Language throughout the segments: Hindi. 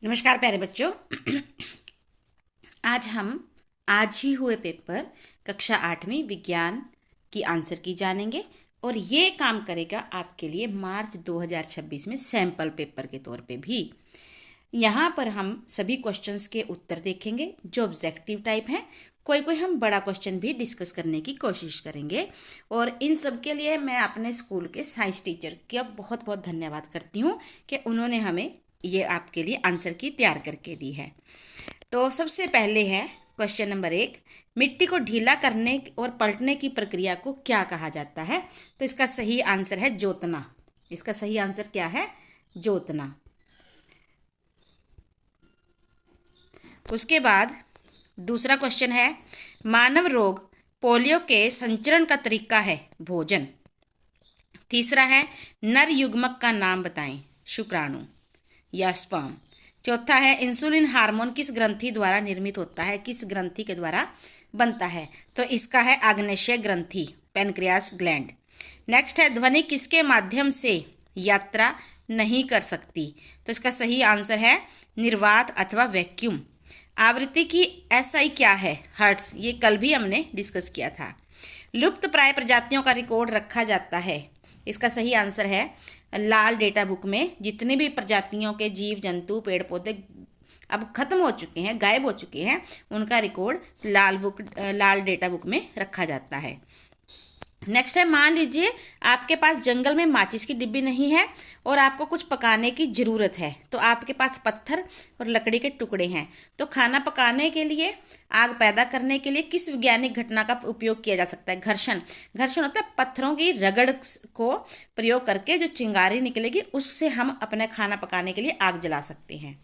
नमस्कार प्यारे बच्चों। आज ही हुए पेपर कक्षा 8वीं विज्ञान की आंसर की जानेंगे और ये काम करेगा आपके लिए मार्च 2026 में सैंपल पेपर के तौर पे भी। यहाँ पर हम सभी क्वेश्चंस के उत्तर देखेंगे जो ऑब्जेक्टिव टाइप हैं। कोई कोई हम बड़ा क्वेश्चन भी डिस्कस करने की कोशिश करेंगे और इन सब के लिए मैं अपने स्कूल के साइंस टीचर का बहुत बहुत धन्यवाद करती हूँ कि उन्होंने हमें ये आपके लिए आंसर की तैयार करके दी है। तो सबसे पहले है क्वेश्चन नंबर 1, मिट्टी को ढीला करने और पलटने की प्रक्रिया को क्या कहा जाता है? तो इसका सही आंसर है जोतना। इसका सही आंसर क्या है? जोतना। उसके बाद दूसरा क्वेश्चन है, मानव रोग पोलियो के संचरण का तरीका है भोजन। तीसरा है, नर युग्मक का नाम बताएं। शुक्राणु या स्पर्म। चौथा है, इंसुलिन हार्मोन किस ग्रंथि द्वारा निर्मित होता है? किस ग्रंथि के द्वारा बनता है? तो इसका है आग्नेय ग्रंथि, पैनक्रियास ग्लैंड। नेक्स्ट है, ध्वनि किसके माध्यम से यात्रा नहीं कर सकती? तो इसका सही आंसर है निर्वात अथवा वैक्यूम। आवृत्ति की एसआई क्या है? हर्ट्ज। ये कल भी हमने डिस्कस किया था। लुप्त प्राय प्रजातियों का रिकॉर्ड रखा जाता है। इसका सही आंसर है लाल डेटा बुक में। जितने भी प्रजातियों के जीव जंतु पेड़ पौधे अब खत्म हो चुके हैं, गायब हो चुके हैं, उनका रिकॉर्ड लाल डेटा बुक में रखा जाता है। नेक्स्ट है, मान लीजिए आपके पास जंगल में माचिस की डिब्बी नहीं है और आपको कुछ पकाने की ज़रूरत है, तो आपके पास पत्थर और लकड़ी के टुकड़े हैं। तो खाना पकाने के लिए, आग पैदा करने के लिए किस वैज्ञानिक घटना का उपयोग किया जा सकता है? घर्षण। घर्षण होता है पत्थरों की रगड़ को प्रयोग करके जो चिंगारी निकलेगी उससे हम अपने खाना पकाने के लिए आग जला सकते हैं।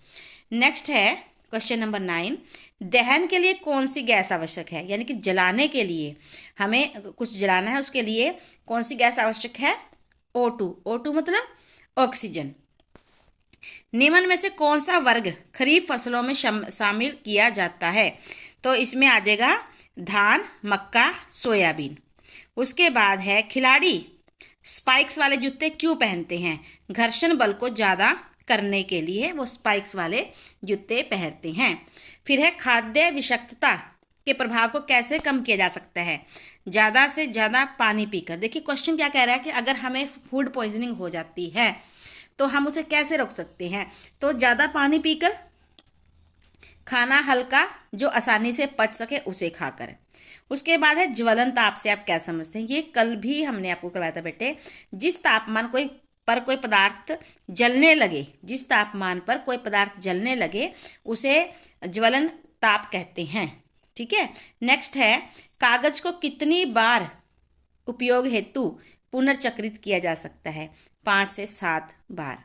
नेक्स्ट है क्वेश्चन नंबर 9, दहन के लिए कौन सी गैस आवश्यक है? यानी कि जलाने के लिए, हमें कुछ जलाना है उसके लिए कौन सी गैस आवश्यक है? O2। O2 मतलब ऑक्सीजन। निम्न में से कौन सा वर्ग खरीफ फसलों में शामिल किया जाता है? तो इसमें आ जाएगा धान, मक्का, सोयाबीन। उसके बाद है, खिलाड़ी स्पाइक्स वाले जूते क्यों पहनते हैं? घर्षण बल को ज़्यादा करने के लिए वो स्पाइक्स वाले जूते पहनते हैं। फिर है, खाद्य विषाक्तता के प्रभाव को कैसे कम किया जा सकता है? ज़्यादा से ज़्यादा पानी पीकर। देखिए क्वेश्चन क्या कह रहा है कि अगर हमें फूड पॉइजनिंग हो जाती है तो हम उसे कैसे रोक सकते हैं? तो ज़्यादा पानी पीकर, खाना हल्का जो आसानी से पच सके उसे खाकर। उसके बाद है, ज्वलन ताप से आप क्या समझते हैं? ये कल भी हमने आपको करवाया था बेटे। जिस तापमान पर कोई पदार्थ जलने लगे, जिस तापमान पर कोई पदार्थ जलने लगे उसे ज्वलन ताप कहते हैं। ठीक है। नेक्स्ट है, कागज को कितनी बार उपयोग हेतु पुनर्चक्रित किया जा सकता है? 5 से 7 बार।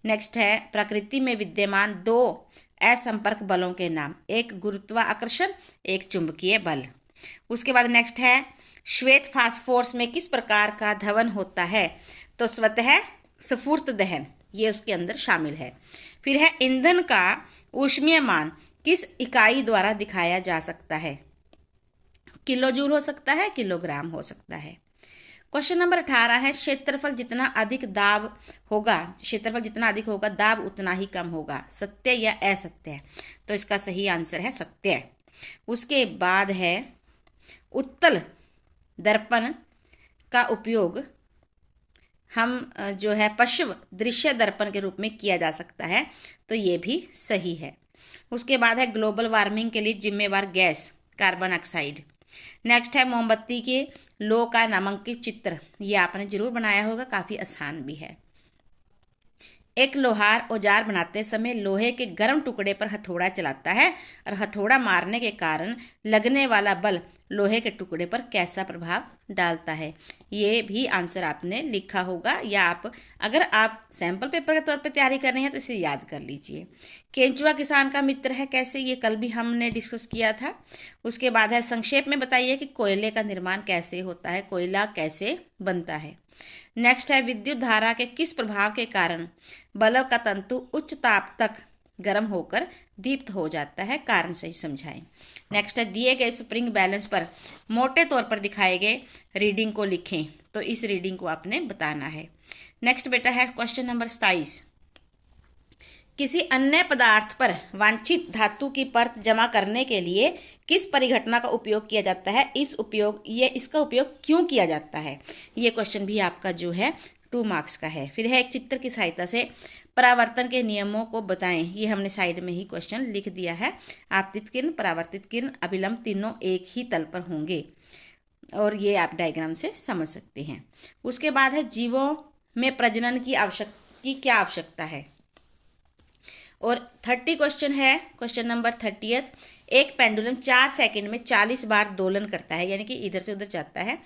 नेक्स्ट है, प्रकृति में विद्यमान 2 असंपर्क बलों के नाम। एक गुरुत्वाकर्षण, एक चुंबकीय बल। उसके बाद नेक्स्ट है, श्वेत फास्फोरस में किस प्रकार का धवन होता है? तो स्वतः स्फूर्त दहन, ये उसके अंदर शामिल है। फिर है, ईंधन का ऊष्मीय मान किस इकाई द्वारा दिखाया जा सकता है? किलो जूल हो सकता है, किलोग्राम हो सकता है। क्वेश्चन नंबर 18 है, क्षेत्रफल जितना अधिक दाब उतना ही कम होगा। सत्य या असत्य? तो इसका सही आंसर है सत्य। उसके बाद है, उत्तल दर्पण का उपयोग हम जो है पश्चिम दृश्य दर्पण के रूप में किया जा सकता है, तो ये भी सही है। उसके बाद है, ग्लोबल वार्मिंग के लिए जिम्मेवार गैस कार्बन ऑक्साइड। नेक्स्ट है, मोमबत्ती के लो का नामांकित चित्र। ये आपने जरूर बनाया होगा, काफ़ी आसान भी है। एक लोहार औजार बनाते समय लोहे के गर्म टुकड़े पर हथौड़ा चलाता है और हथौड़ा मारने के कारण लगने वाला बल लोहे के टुकड़े पर कैसा प्रभाव डालता है? ये भी आंसर आपने लिखा होगा, या अगर आप सैंपल पेपर के तौर पे तैयारी कर रहे हैं तो इसे याद कर लीजिए। केंचुआ किसान का मित्र है कैसे? ये कल भी हमने डिस्कस किया था। उसके बाद है, संक्षेप में बताइए कि कोयले का निर्माण कैसे होता है? कोयला कैसे बनता है? नेक्स्ट है, विद्युत धारा के किस प्रभाव के कारण बल्ब का तंतु उच्च ताप तक गर्म होकर दीप्त हो जाता है? कारण सही समझाएं। नेक्स्ट है, दिए गए स्प्रिंग बैलेंस पर मोटे तौर पर दिखाए गए रीडिंग को लिखें। तो इस रीडिंग को आपने बताना है। नेक्स्ट बेटा है क्वेश्चन नंबर 27, किसी अन्य पदार्थ पर वांछित धातु की परत जमा करने के लिए किस परिघटना का उपयोग किया जाता है, इसका उपयोग क्यों किया जाता है। ये क्वेश्चन भी आपका जो है 2 मार्क्स का है। फिर है एक चित्र की सहायता से परावर्तन के नियमों को बताएं। ये हमने साइड में ही क्वेश्चन लिख दिया है। आपतित किरण, परावर्तित किरण, अभिलंब तीनों एक ही तल पर होंगे और ये आप डायग्राम से समझ सकते हैं। उसके बाद है जीवों में प्रजनन की क्या आवश्यकता है। और 30 क्वेश्चन है, क्वेश्चन नंबर 30। एक पेंडुलम 4 सेकंड में 40 बार दोलन करता है, यानी कि इधर से उधर जाता है।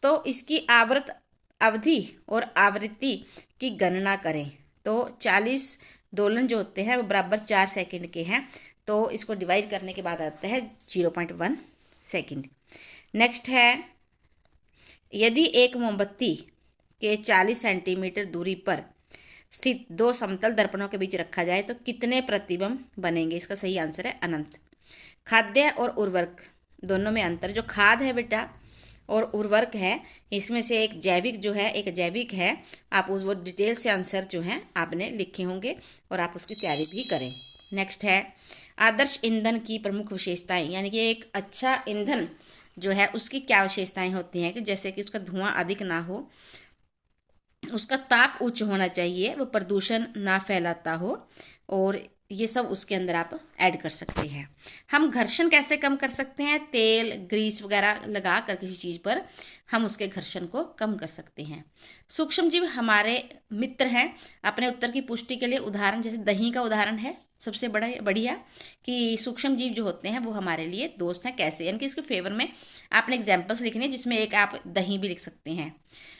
तो इसकी आवर्त अवधि और आवृत्ति की गणना करें। तो 40 दोलन जो होते हैं वो बराबर 4 सेकंड के हैं, तो इसको डिवाइड करने के बाद आता है 0.1 सेकंड। नेक्स्ट है, यदि एक मोमबत्ती के 40 सेंटीमीटर दूरी पर स्थित 2 समतल दर्पणों के बीच रखा जाए तो कितने प्रतिबिंब बनेंगे। इसका सही आंसर है अनंत। खाद्य और उर्वरक दोनों में अंतर, जो खाद है बेटा और उर्वरक है, इसमें से एक जैविक है। आप वो डिटेल से आंसर जो है आपने लिखे होंगे और आप उसकी तैयारी भी करें। नेक्स्ट है, आदर्श ईंधन की प्रमुख विशेषताएं, यानी कि एक अच्छा ईंधन जो है उसकी क्या विशेषताएं होती हैं, कि जैसे कि उसका धुआं अधिक ना हो, उसका ताप उच्च होना चाहिए, वो प्रदूषण ना फैलाता हो, और ये सब उसके अंदर आप ऐड कर सकते हैं। हम घर्षण कैसे कम कर सकते हैं, तेल ग्रीस वगैरह लगा कर किसी चीज़ पर हम उसके घर्षण को कम कर सकते हैं। सूक्ष्मजीव हमारे मित्र हैं। अपने उत्तर की पुष्टि के लिए उदाहरण, जैसे दही का उदाहरण है सबसे बढ़िया, कि सूक्ष्म जीव जो होते हैं वो हमारे लिए दोस्त हैं। कैसे, यानी कि इसके फेवर में आपने एग्जाम्पल्स लिखने हैं, जिसमें एक आप दही भी लिख सकते हैं।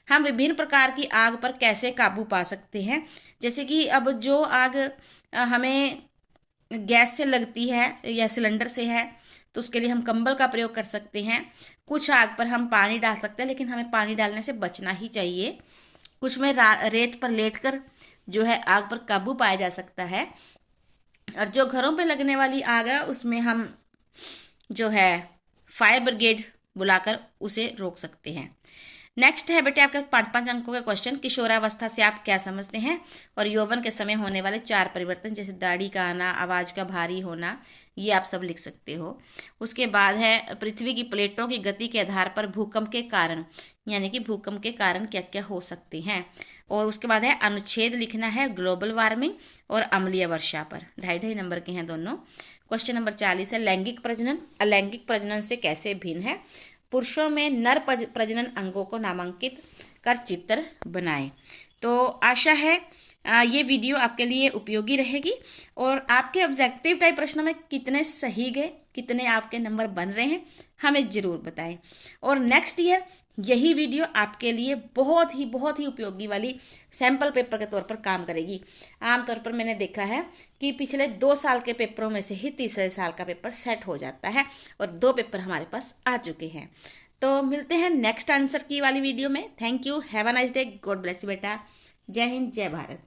हम विभिन्न प्रकार की आग पर कैसे काबू पा सकते हैं, जैसे कि अब जो आग हमें गैस से लगती है या सिलेंडर से है, तो उसके लिए हम कंबल का प्रयोग कर सकते हैं। कुछ आग पर हम पानी डाल सकते हैं, लेकिन हमें पानी डालने से बचना ही चाहिए। कुछ में रेत पर लेटकर जो है आग पर काबू पाया जा सकता है। और जो घरों पे लगने वाली आग है उसमें हम जो है फायर ब्रिगेड बुलाकर उसे रोक सकते हैं। नेक्स्ट है बेटे आपके 5-5 अंकों का क्वेश्चन, किशोरावस्था से आप क्या समझते हैं, और यौवन के समय होने वाले 4 परिवर्तन, जैसे दाढ़ी का आना, आवाज़ का भारी होना, ये आप सब लिख सकते हो। उसके बाद है, पृथ्वी की प्लेटों की गति के आधार पर भूकंप के कारण, यानी कि भूकंप के कारण क्या क्या हो सकते हैं। और उसके बाद है, अनुच्छेद लिखना है ग्लोबल वार्मिंग और अम्लीय वर्षा पर। 2.5 नंबर के हैं दोनों। क्वेश्चन नंबर 40 है, लैंगिक प्रजनन अलैंगिक प्रजनन से कैसे भिन्न है। पुरुषों में नर प्रजनन अंगों को नामांकित कर चित्र बनाएं। तो आशा है ये वीडियो आपके लिए उपयोगी रहेगी, और आपके ऑब्जेक्टिव टाइप प्रश्नों में कितने सही गए, कितने आपके नंबर बन रहे हैं, हमें ज़रूर बताएं। और नेक्स्ट ईयर यही वीडियो आपके लिए बहुत ही उपयोगी वाली सैम्पल पेपर के तौर पर काम करेगी। आमतौर पर मैंने देखा है कि पिछले 2 साल के पेपरों में से ही तीसरे साल का पेपर सेट हो जाता है, और 2 पेपर हमारे पास आ चुके हैं। तो मिलते हैं नेक्स्ट आंसर की वाली वीडियो में। Thank you, have a nice day, God bless you बेटा। जय हिंद, जय भारत।